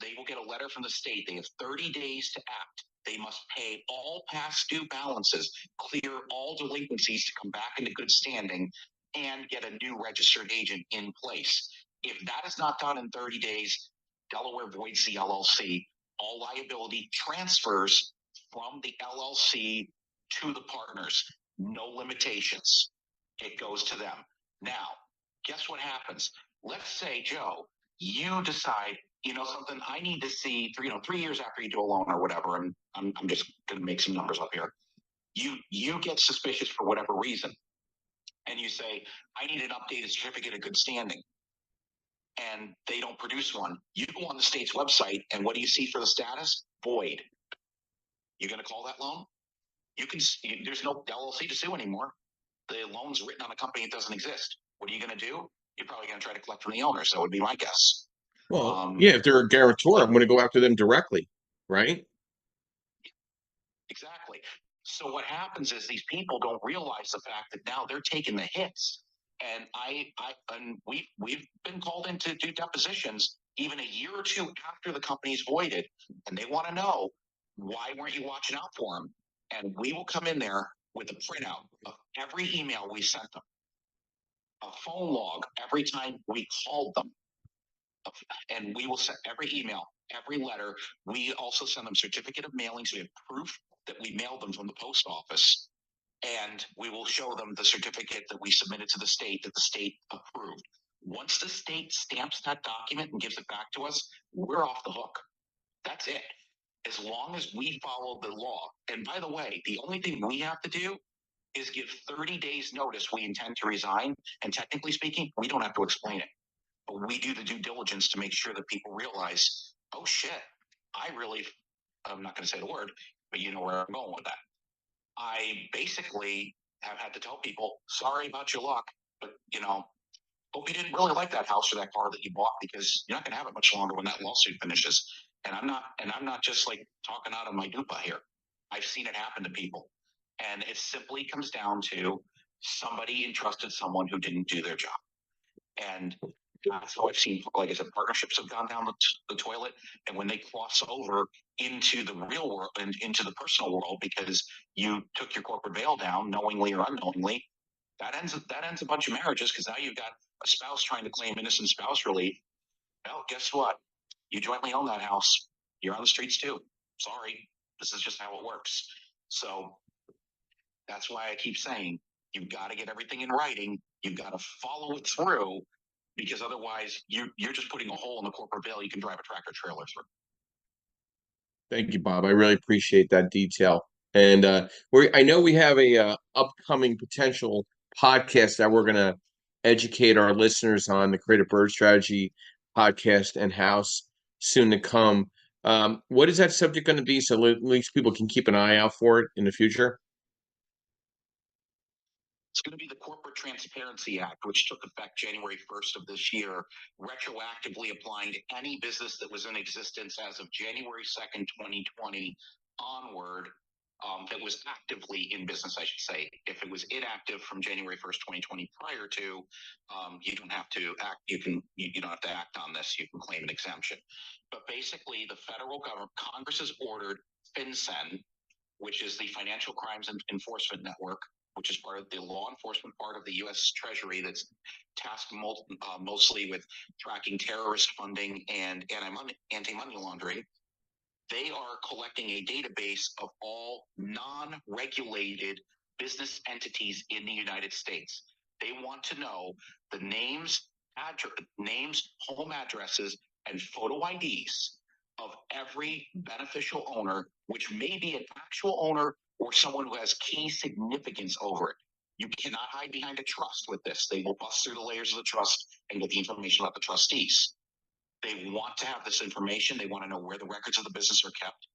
they will get a letter from the state. They have 30 days to act. They must pay all past due balances, clear all delinquencies to come back into good standing, and get a new registered agent in place. If that is not done in 30 days, Delaware voids the LLC. All liability transfers from the LLC to the partners. No limitations. It goes to them. Now, guess what happens? Let's say, Joe, you decide, you know something, I need to see 3 years after you do a loan or whatever, and I'm just going to make some numbers up here. You get suspicious for whatever reason, and you say, I need an updated certificate of good standing, and they don't produce one. You go on the state's website, and what do you see for the status? Void. You're going to call that loan? There's no LLC to sue anymore. The loan's written on a company that doesn't exist. What are you going to do? You're probably going to try to collect from the owner. So it would be my guess. Well, yeah, if they're a guarantor, I'm going to go after them directly, right? Exactly. So what happens is these people don't realize the fact that now they're taking the hits. And we've been called in to do depositions even a year or two after the company's voided, and they want to know, why weren't you watching out for them? And we will come in there with a printout of every email we sent them, a phone log every time we called them, and we will send every email, every letter. We also send them certificate of mailing, so we have proof that we mailed them from the post office, and we will show them the certificate that we submitted to the state that the state approved. Once the state stamps that document and gives it back to us, we're off the hook. That's it. As long as we follow the law. And by the way, the only thing we have to do is give 30 days notice we intend to resign. And technically speaking, we don't have to explain it. But we do the due diligence to make sure that people realize, oh shit, I'm not going to say the word, but you know where I'm going with that. I basically have had to tell people, sorry about your luck, but hope you didn't really like that house or that car that you bought, because you're not going to have it much longer when that lawsuit finishes. And I'm not just like talking out of my dupa here. I've seen it happen to people, and it simply comes down to somebody entrusted someone who didn't do their job. And so I've seen, like I said, partnerships have gone down the toilet, and when they cross over into the real world and into the personal world because you took your corporate veil down, knowingly or unknowingly, that ends a bunch of marriages, because now you've got a spouse trying to claim innocent spouse relief. Well, guess what? You jointly own that house. You're on the streets too. Sorry, this is just how it works. So that's why I keep saying, you've got to get everything in writing. You've got to follow it through, because otherwise you're just putting a hole in the corporate veil you can drive a tractor trailer through. Thank you, Bob. I really appreciate that detail. And I know we have a upcoming potential podcast that we're going to educate our listeners on the Creative Bird Strategy podcast and house soon to come. What is that subject going to be? So at least people can keep an eye out for it in the future. It's going to be the Corporate Transparency Act, which took effect January 1st of this year, retroactively applying to any business that was in existence as of January 2nd, 2020 onward. That was actively in business, I should say. If it was inactive from January 1st, 2020 prior to, you don't have to act. You don't have to act on this. You can claim an exemption. But basically, the federal government, Congress has ordered FinCEN, which is the Financial Crimes Enforcement Network, which is part of the law enforcement part of the U.S. Treasury that's tasked mostly with tracking terrorist funding and anti-money laundering. They are collecting a database of all non-regulated business entities in the United States. They want to know the names, home addresses, and photo IDs of every beneficial owner, which may be an actual owner or someone who has key significance over it. You cannot hide behind a trust with this. They will bust through the layers of the trust and get the information about the trustees. They want to have this information. They want to know where the records of the business are kept.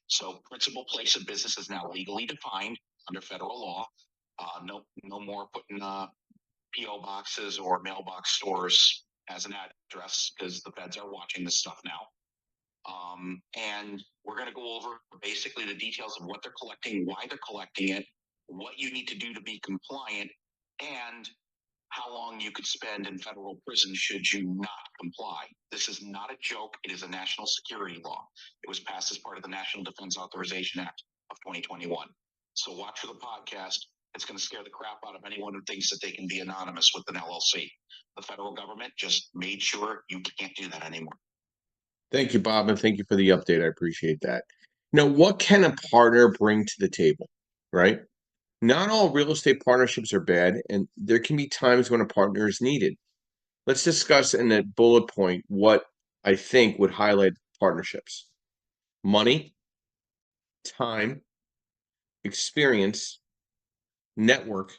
So principal place of business is now legally defined under federal law. No more putting P.O. boxes or mailbox stores as an address, because the feds are watching this stuff now. And we're going to go over basically the details of what they're collecting, why they're collecting it, what you need to do to be compliant, and how long you could spend in federal prison should you not comply. This is not a joke. It is a national security law. It was passed as part of the National Defense Authorization Act of 2021. So watch for the podcast. It's going to scare the crap out of anyone who thinks that they can be anonymous with an LLC. The federal government just made sure you can't do that anymore. Thank you, Bob, and thank you for the update. I appreciate that. Now, what can a partner bring to the table, right? Not all real estate partnerships are bad, and there can be times when a partner is needed. Let's discuss in a bullet point what I think would highlight partnerships: money, time, experience, network,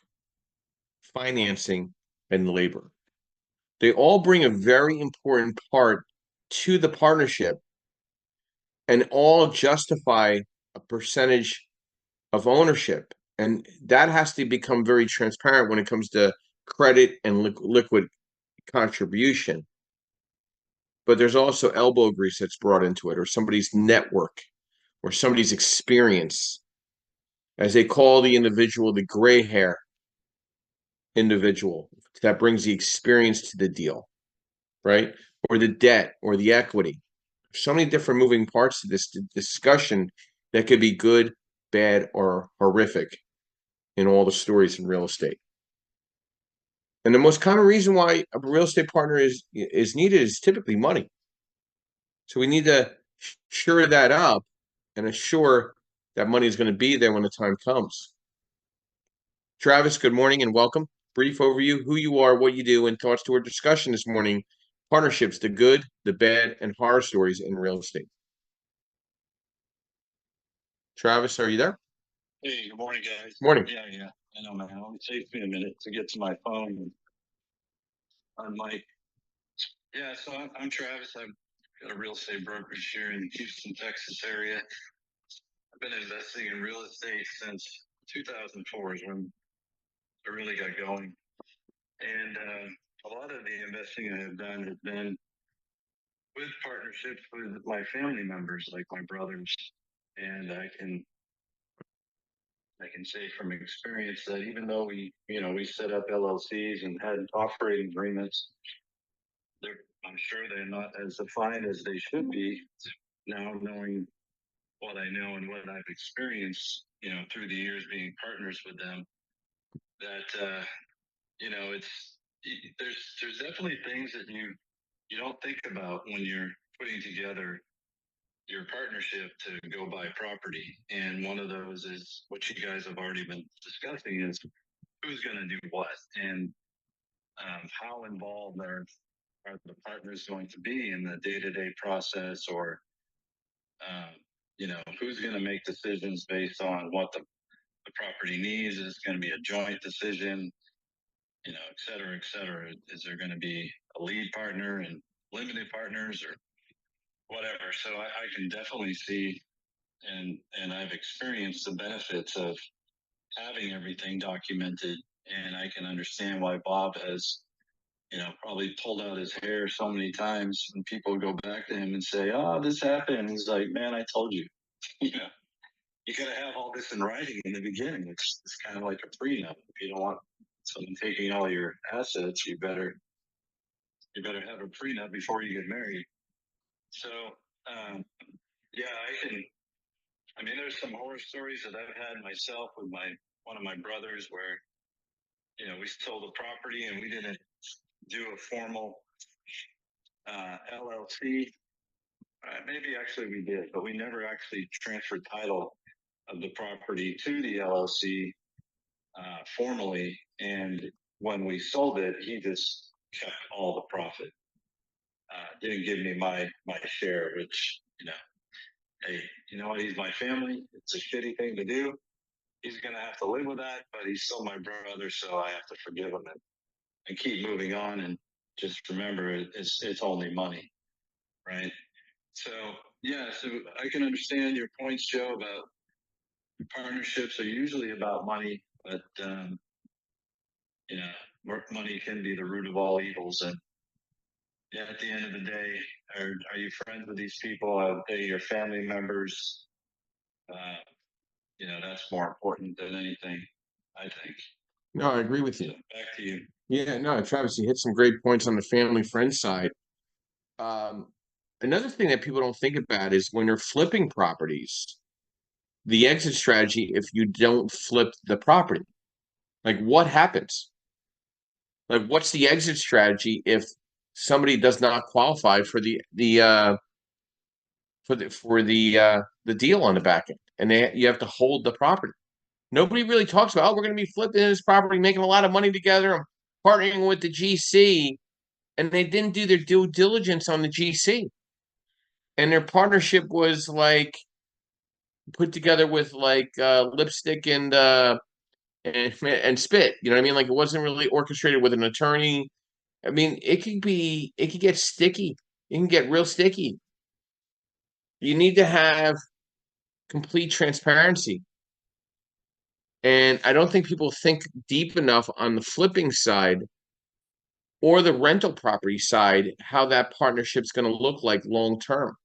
financing, and labor. They all bring a very important part to the partnership and all justify a percentage of ownership. And that has to become very transparent when it comes to credit and liquid contribution. But there's also elbow grease that's brought into it, or somebody's network, or somebody's experience. As they call the individual, the gray hair individual that brings the experience to the deal, right? Or the debt or the equity. So many different moving parts to this discussion that could be good, bad, or horrific in all the stories in real estate. And the most common reason why a real estate partner is needed is typically money. So we need to shore that up and assure that money is going to be there when the time comes. Travis, good morning and welcome. Brief overview, who you are, what you do, and thoughts to our discussion this morning: partnerships, the good, the bad, and horror stories in real estate. Travis, are you there? Hey, good morning, guys. Morning. Yeah. I know, man. It only takes me a minute to get to my phone on mic. Yeah, so I'm Travis. I've got a real estate brokerage here in the Houston, Texas area. I've been investing in real estate since 2004 is when I really got going. And a lot of the investing I have done has been with partnerships with my family members, like my brothers. And I can say from experience that even though we set up LLCs and had operating agreements, I'm sure they're not as defined as they should be. Now knowing what I know and what I've experienced, through the years being partners with them, that there's definitely things that you don't think about when you're putting together your partnership to go buy property. And one of those is what you guys have already been discussing, is who's going to do what, and how involved are the partners going to be in the day-to-day process, or who's going to make decisions based on what the property needs. Is it going to be a joint decision, et cetera, et cetera? Is there going to be a lead partner? And limited partners or whatever. So I can definitely see and I've experienced the benefits of having everything documented, and I can understand why Bob has, probably pulled out his hair so many times when people go back to him and say, "Oh, this happened." He's like, "Man, I told you." you know, you got to have all this in writing in the beginning. It's kind of like a prenup. If you don't want someone taking all your assets, you better have a prenup before you get married. So, yeah, I mean, there's some horror stories that I've had myself with one of my brothers where, we sold a property and we didn't do a formal LLC. Maybe actually we did, but we never actually transferred title of the property to the LLC formally. And when we sold it, he just kept all the profit. Didn't give me my share, which, hey, he's my family. It's a shitty thing to do. He's gonna have to live with that, but he's still my brother, so I have to forgive him and keep moving on. And just remember, it's only money, right? So yeah, so I can understand your points, Joe, about partnerships are usually about money, but money can be the root of all evils. And yeah, at the end of the day, are you friends with these people? Are they your family members? That's more important than anything, I think. No, I agree with you. So back to you. Yeah, no, Travis, you hit some great points on the family friend side. Another thing that people don't think about is when they're flipping properties, the exit strategy if you don't flip the property. Like what happens? Like what's the exit strategy if somebody does not qualify for the deal on the back end and you have to hold the property? Nobody really talks about, oh, we're going to be flipping this property, making a lot of money together. I'm partnering with the GC, and they didn't do their due diligence on the GC, and their partnership was like put together with like lipstick and spit. You know what I mean? Like it wasn't really orchestrated with an attorney. I mean, it could get sticky. It can get real sticky. You need to have complete transparency. And I don't think people think deep enough on the flipping side or the rental property side how that partnership's going to look like long term.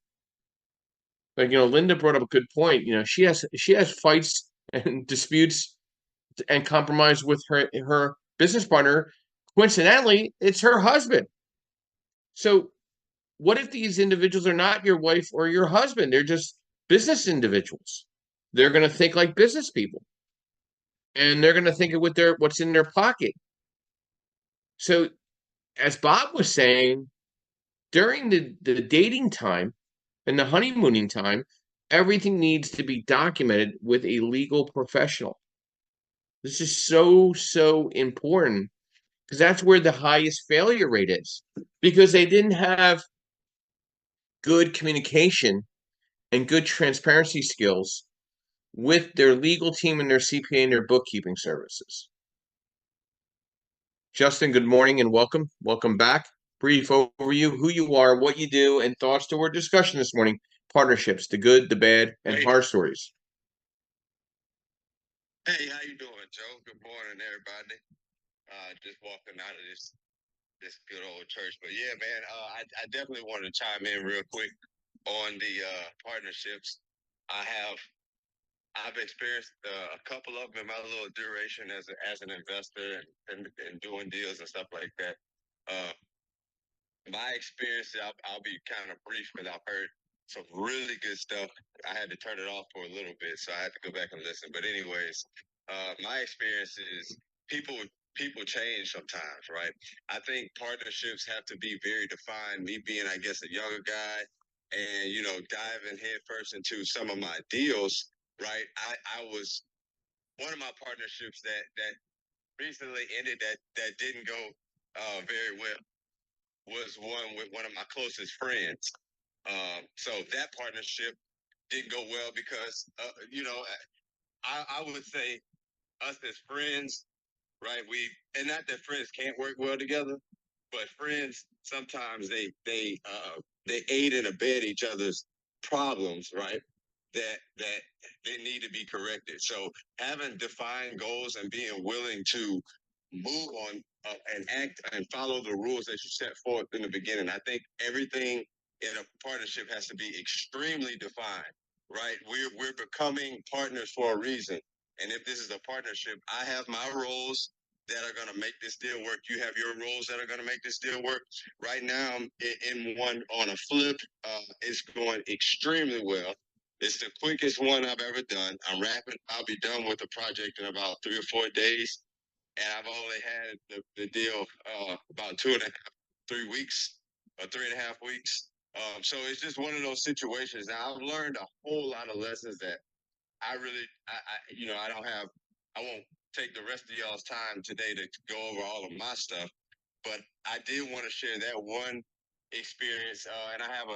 Like, Linda brought up a good point. She has fights and disputes and compromise with her business partner. Coincidentally, it's her husband. So what if these individuals are not your wife or your husband? They're just business individuals. They're going to think like business people, and they're going to think of what's in their pocket. So, as Bob was saying, during the dating time and the honeymooning time, everything needs to be documented with a legal professional. This is so important because that's where the highest failure rate is, because they didn't have good communication and good transparency skills with their legal team and their CPA and their bookkeeping services. Justin, good morning and welcome. Welcome back. Brief overview, who you are, what you do, and thoughts to our discussion this morning. Partnerships, the good, the bad, and horror stories. Hey, how you doing, Joe? Good morning, everybody. Just walking out of this good old church. But yeah, man, I definitely wanted to chime in real quick on the partnerships. I've experienced a couple of them in my little duration as an investor and doing deals and stuff like that. My experience, I'll be kind of brief because I've heard some really good stuff. I had to turn it off for a little bit, so I had to go back and listen. But anyways, my experience is people change sometimes, right? I think partnerships have to be very defined. Me being, I guess, a younger guy, and diving headfirst into some of my deals, right? I was one of my partnerships that recently ended that didn't go very well was one with one of my closest friends. So that partnership didn't go well because, I would say us as friends, right? And not that friends can't work well together, but friends sometimes they aid and abet each other's problems, right? That they need to be corrected. So having defined goals and being willing to move on and act and follow the rules that you set forth in the beginning. I think everything in a partnership has to be extremely defined, right? We're becoming partners for a reason. And if this is a partnership, I have my roles that are going to make this deal work. You have your roles that are going to make this deal work. Right now, I'm in one on a flip. It's going extremely well. It's the quickest one I've ever done. I'm wrapping. I'll be done with the project in about 3 or 4 days, and I've only had the deal about 2.5, 3 weeks, or 3.5 weeks. So it's just one of those situations. Now I've learned a whole lot of lessons that I really, I don't have. I won't take the rest of y'all's time today to go over all of my stuff, but I did want to share that one experience, and I have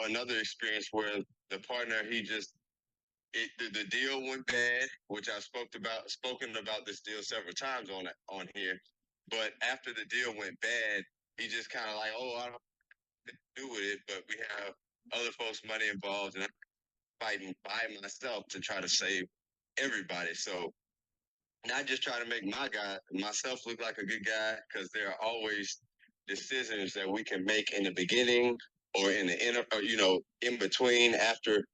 another experience where the partner the deal went bad, which I've spoken about this deal several times on here. But after the deal went bad, he just kind of like, oh, I don't know what to do with it, but we have other folks' money involved, and I'm fighting by myself to try to save everybody. So not just try to make myself look like a good guy, because there are always decisions that we can make in the beginning or in the in between, after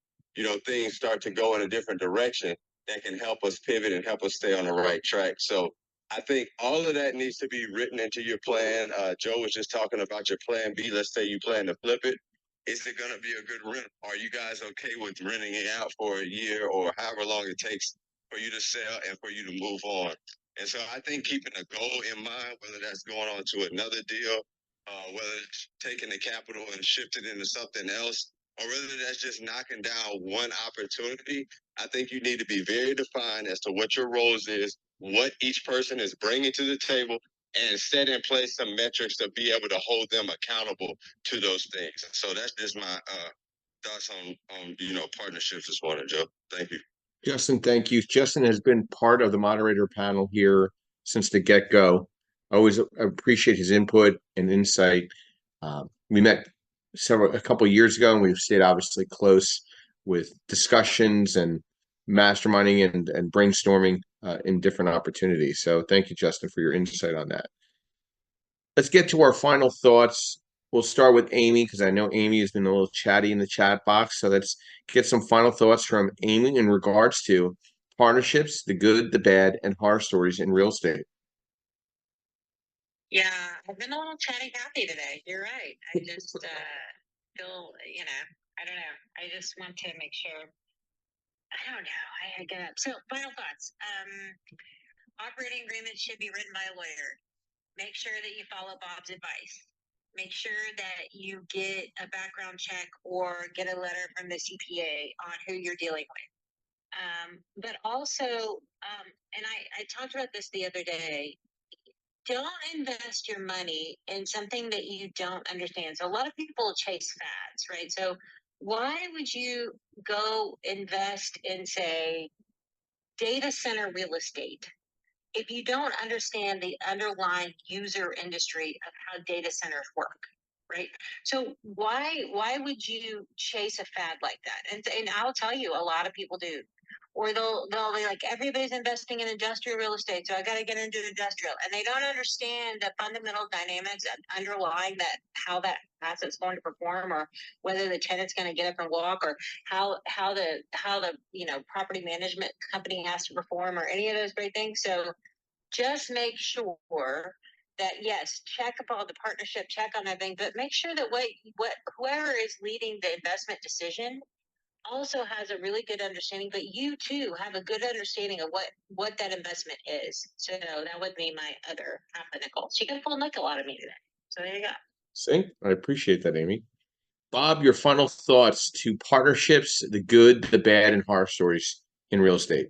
things start to go in a different direction, that can help us pivot and help us stay on the right track. So I think all of that needs to be written into your plan. Joe was just talking about your plan B. Let's say you plan to flip it. Is it going to be a good rent? Are you guys okay with renting it out for a year or however long it takes for you to sell and for you to move on? And so I think keeping a goal in mind, whether that's going on to another deal, whether it's taking the capital and shifting it into something else, or whether that's just knocking down one opportunity, I think you need to be very defined as to what your roles is, what each person is bringing to the table, and set in place some metrics to be able to hold them accountable to those things. So that's just my thoughts on partnerships this morning, Joe. Thank you. Justin, thank you. Justin has been part of the moderator panel here since the get-go. I always appreciate his input and insight. We met a couple of years ago, and we've stayed obviously close with discussions and masterminding and brainstorming in different opportunities. So thank you, Justin, for your insight on that. Let's get to our final thoughts. We'll start with Amy, because I know Amy has been a little chatty in the chat box. So let's get some final thoughts from Amy in regards to partnerships, the good, the bad, and horror stories in real estate. Yeah, I've been a little chatty Cathy today. You're right. I just feel, I don't know. I just want to make sure. I don't know. I get up. So, final thoughts. Operating agreements should be written by a lawyer. Make sure that you follow Bob's advice. Make sure that you get a background check or get a letter from the CPA on who you're dealing with. But also, and I talked about this the other day, don't invest your money in something that you don't understand. So a lot of people chase fads, right? So why would you go invest in, say, data center real estate if you don't understand the underlying user industry of how data centers work, right? So why would you chase a fad like that? And I'll tell you, a lot of people do. Or they'll be like, everybody's investing in industrial real estate, so I got to get into industrial, and they don't understand the fundamental dynamics underlying that, how that asset's going to perform, or whether the tenant's going to get up and walk, or how the property management company has to perform, or any of those great things. So just make sure that, yes, check up all the partnership, check on everything, but make sure that what whoever is leading the investment decision also has a really good understanding, but you too have a good understanding of what that investment is. So that would be my other half a nickel. She got a full nickel out of me today. So there you go. See, I appreciate that, Amy. Bob, your final thoughts to partnerships, the good, the bad, and horror stories in real estate.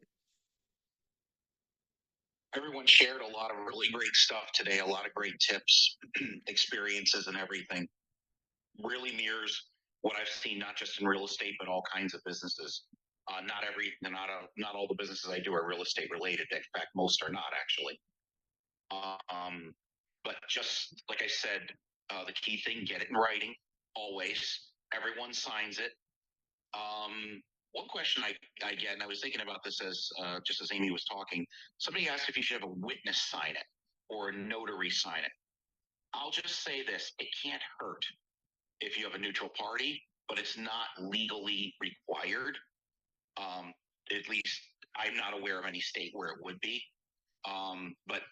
Everyone shared a lot of really great stuff today, a lot of great tips, experiences, and everything. Really mirrors what I've seen, not just in real estate, but all kinds of businesses. Not all the businesses I do are real estate related. In fact, most are not actually. But just like I said, the key thing, get it in writing, always. Everyone signs it. One question I get, and I was thinking about this as just as Amy was talking, somebody asked if you should have a witness sign it or a notary sign it. I'll just say this, it can't hurt if you have a neutral party, but it's not legally required. At least I'm not aware of any state where it would be. But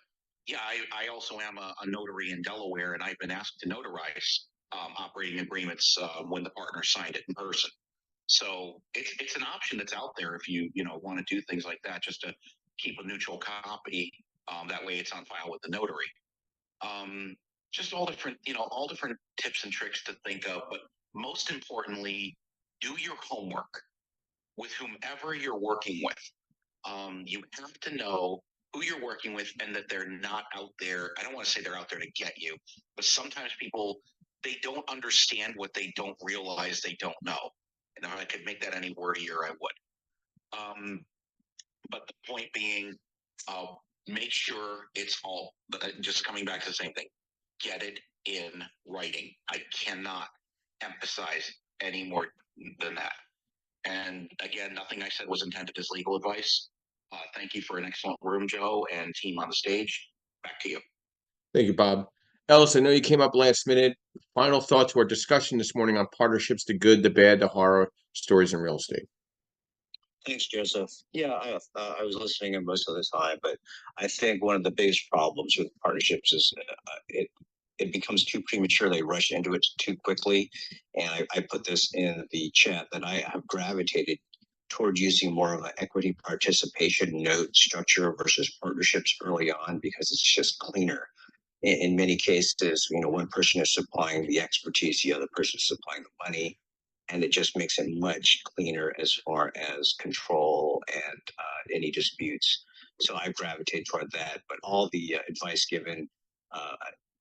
yeah, I also am a notary in Delaware, and I've been asked to notarize operating agreements when the partner signed it in person. So it's an option that's out there if you want to do things like that, just to keep a neutral copy. That way, it's on file with the notary. Just all different tips and tricks to think of, but most importantly, do your homework with whomever you're working with. You have to know who you're working with and that they're not out there. I don't want to say they're out there to get you, but sometimes people, they don't understand what they don't realize they don't know. And if I could make that any wordier, I would. But the point being, make sure it's all, just coming back to the same thing, get it in writing. I cannot emphasize any more than that. And again, nothing I said was intended as legal advice. Thank you for an excellent room, Joe, and team on the stage. Back to you. Thank you, Bob. Ellis, I know you came up last minute. Final thought to our discussion this morning on partnerships, the good, the bad, the horror stories in real estate. Thanks, Joseph. Yeah, I was listening in most of the time, but I think one of the biggest problems with partnerships is it becomes too premature. They rush into it too quickly. And I put this in the chat that I have gravitated toward using more of an equity participation note structure versus partnerships early on because it's just cleaner. In many cases, one person is supplying the expertise, the other person is supplying the money, and it just makes it much cleaner as far as control and any disputes. So I gravitate toward that. But all the advice given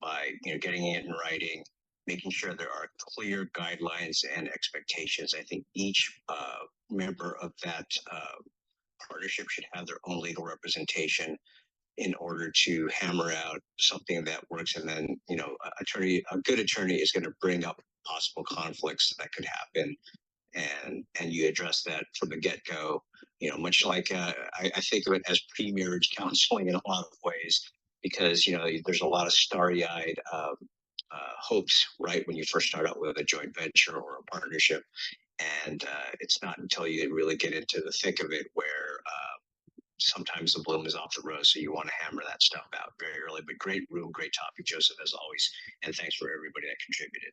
by getting it in writing, making sure there are clear guidelines and expectations. I think each member of that partnership should have their own legal representation in order to hammer out something that works. And then, a good attorney is going to bring up possible conflicts that could happen, and you address that from the get-go. Much like I think of it as pre-marriage counseling in a lot of ways, because there's a lot of starry-eyed hopes right when you first start out with a joint venture or a partnership, and it's not until you really get into the thick of it where sometimes the bloom is off the rose. So you want to hammer that stuff out very early. But great room, great topic, Joseph, as always. And thanks for everybody that contributed.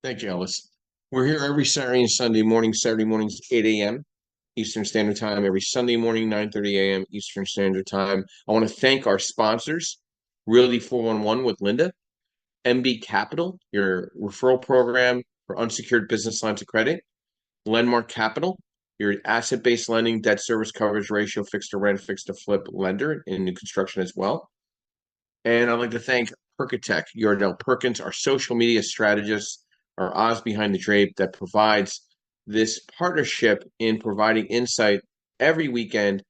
Thank you, Ellis. We're here every Saturday and Sunday morning. Saturday mornings, 8 a.m. Eastern Standard Time. Every Sunday morning, 9:30 a.m. Eastern Standard Time. I want to thank our sponsors, Realty 411 with Linda, MB Capital, your referral program for unsecured business lines of credit, Lenmark Capital, your asset-based lending, debt service coverage ratio, fixed to rent, fixed to flip lender in new construction as well. And I'd like to thank Perkatech, Yardell Perkins, our social media strategist, our Oz behind the drape that provides this partnership in providing insight every weekend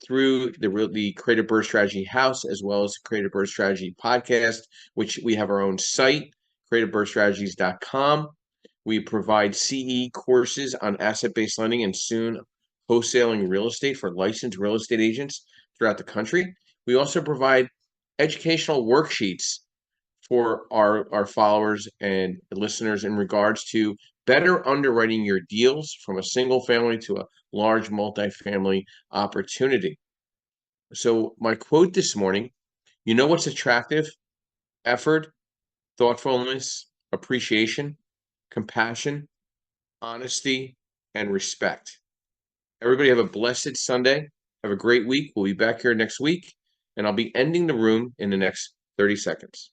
through the Creative Bird Strategy House, as well as Creative Bird Strategy podcast, which we have our own site, creativebirdstrategies.com. We provide CE courses on asset-based lending and soon wholesaling real estate for licensed real estate agents throughout the country. We also provide educational worksheets for our followers and listeners in regards to better underwriting your deals from a single family to a large multifamily opportunity. So my quote this morning, what's attractive? Effort, thoughtfulness, appreciation, compassion, honesty, and respect. Everybody have a blessed Sunday. Have a great week. We'll be back here next week, and I'll be ending the room in the next 30 seconds.